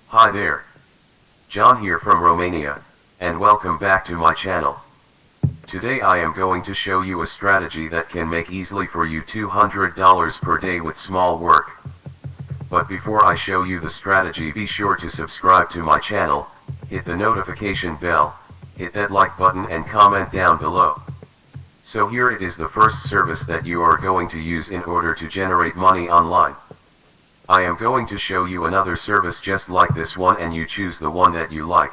Hi there, John here from Romania, and welcome back to my channel. Today I am going to show you a strategy that can make easily for you $200 per day with small work. But before I show you the strategy, be sure to subscribe to my channel, hit the notification bell, hit that like button and comment down below. So here it is, the first service that you are going to use in order to generate money online. I am going to show you another service just like this one and you choose the one that you like.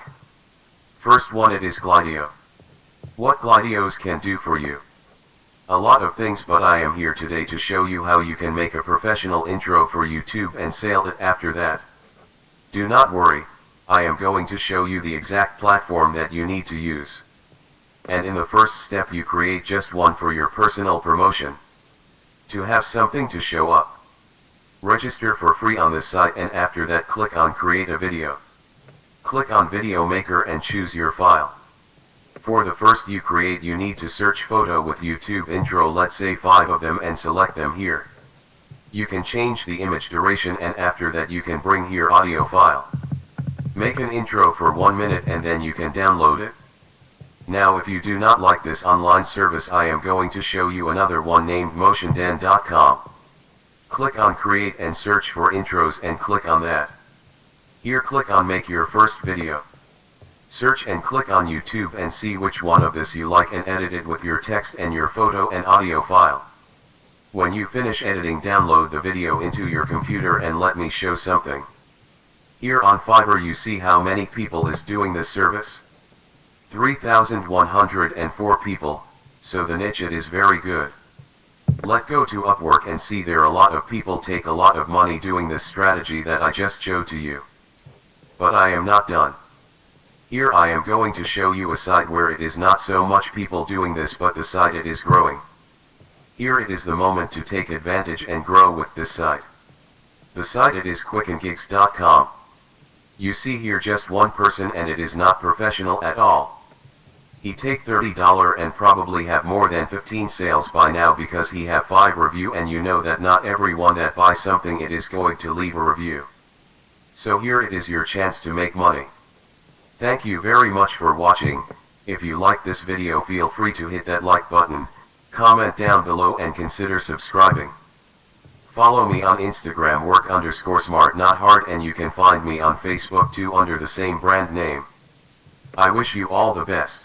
First one, it is Glideo. What Glideos can do for you? A lot of things, but I am here today to show you how you can make a professional intro for YouTube and sell it after that. Do not worry, I am going to show you the exact platform that you need to use. And in the first step you create just one for your personal promotion. To have something to show up. Register for free on this site and after that click on create a video. Click on video maker and choose your file. For the first you create, you need to search photo with YouTube intro, let's say 5 of them, and select them here. You can change the image duration and after that you can bring here audio file. Make an intro for 1 minute and then you can download it. Now if you do not like this online service, I am going to show you another one named motiondan.com. Click on create and search for intros and click on that. Here click on make your first video. Search and click on YouTube and see which one of this you like and edit it with your text and your photo and audio file. When you finish editing, download the video into your computer and let me show something. Here on Fiverr you see how many people is doing this service. 3,104 people, so the niche it is very good. Let go to Upwork and see there a lot of people take a lot of money doing this strategy that I just showed to you. But I am not done. Here I am going to show you a site where it is not so much people doing this, but the site it is growing. Here it is the moment to take advantage and grow with this site. The site it is quickengigs.com. You see here just one person and it is not professional at all. He take $30 and probably have more than 15 sales by now because he have 5 review, and you know that not everyone that buys something it is going to leave a review. So here it is your chance to make money. Thank you very much for watching. If you like this video, feel free to hit that like button, comment down below and consider subscribing. Follow me on Instagram work_smart not hard, and you can find me on Facebook too under the same brand name. I wish you all the best.